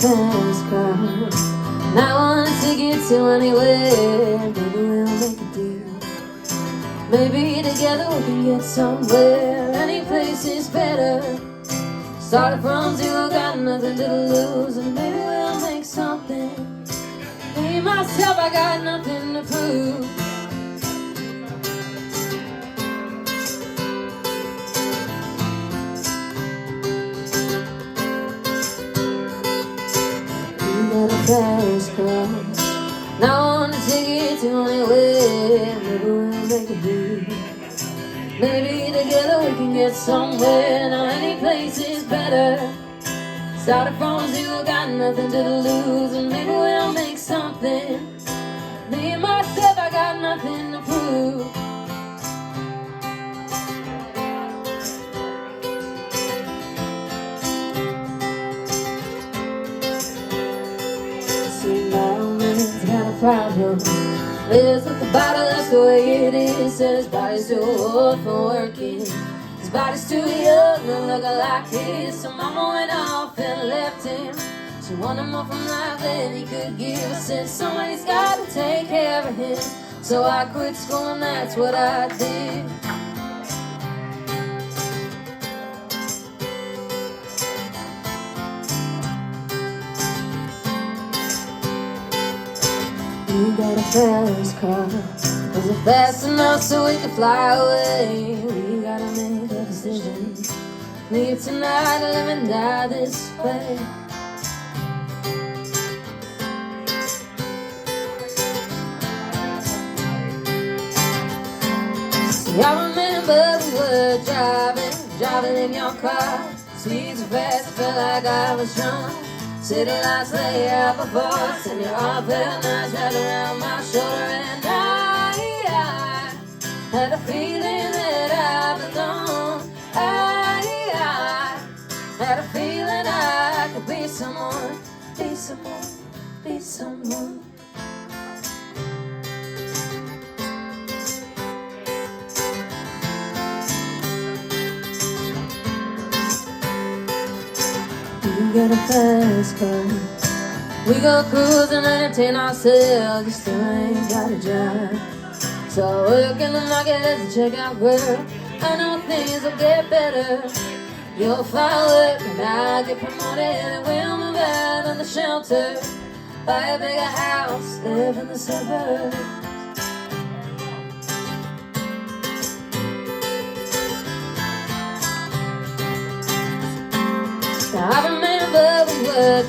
fast car, and I want a ticket to anywhere. Maybe we'll make a deal. Maybe together we can get somewhere. Any place is better. Started from zero, got nothing to lose, and maybe we'll make something. Me, myself, I got nothing to prove. You got a fast car, now I want a ticket to anywhere. Maybe we'll make a deal. Maybe together we can get somewhere. Now any place is better. Started from zero, got nothing to lose, and maybe we'll make something. Me and myself, I got nothing to prove. See, my old man's got a problem. Lives with the bottle, that's the way it is. Said his body's too old for working. His body's too young to look like his. So mama went off and left him. She wanted more from life than he could give. Said somebody's got to take care of him. So I quit school and that's what I did. You got a fast car. Was it fast enough so we could fly away? We gotta make a decision. Leave tonight or live and die this way. See, I remember we were driving in your car. Speeds so fast, I felt like I was drunk. City lights lay out before us, and your arm felt nice right around my shoulder. And I had a feeling that I belonged. I had a feeling I could be someone, be someone, be someone. We got a fast car. We go cruising and entertain ourselves. You still ain't got a job. So I work in the market as a checkout girl. I know things will get better. You'll find work and I'll get promoted, and we'll move out of the shelter. Buy a bigger house, live in the suburbs. I remember we were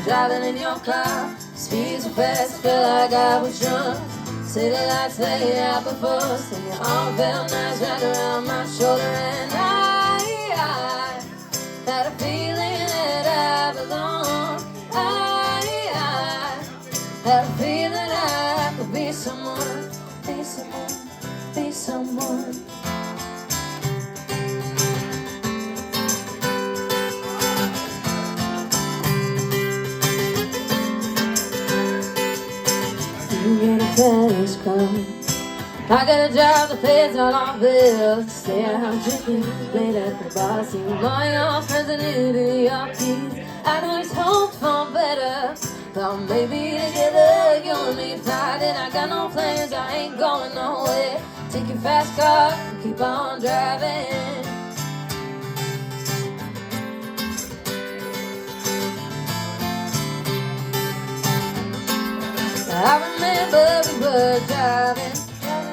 driving in your car. Speed so fast, felt like I was drunk. City lights lay out before us, and your arm felt nice right around my shoulder. And I had a feeling that I belonged. I had a feeling I could be someone, be someone, be someone. You get a fast car. I got a job that pays all our bills. Stay out drinking late at the bar. See all your friends and New York keys. I always hoped for better. Thought maybe together you and me fly. Then I got no plans, I ain't going nowhere. Take your fast car and keep on driving. I remember we were driving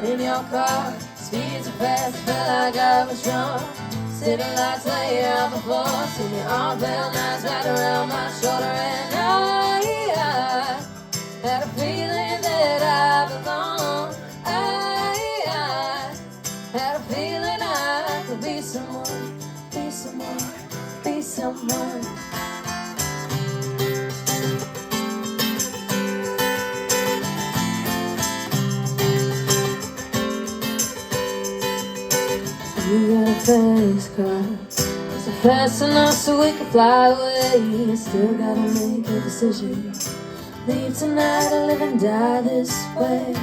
in your car. Speed so fast, felt like I was drunk. City lights lay out before us, and your arm felt nice right around my shoulder. And I had a feeling that I belonged. I had a feeling I could be someone, be someone, be someone. We got a fast car. Was it fast enough so we could fly away? Still gotta make a decision. Leave tonight or live and die this way.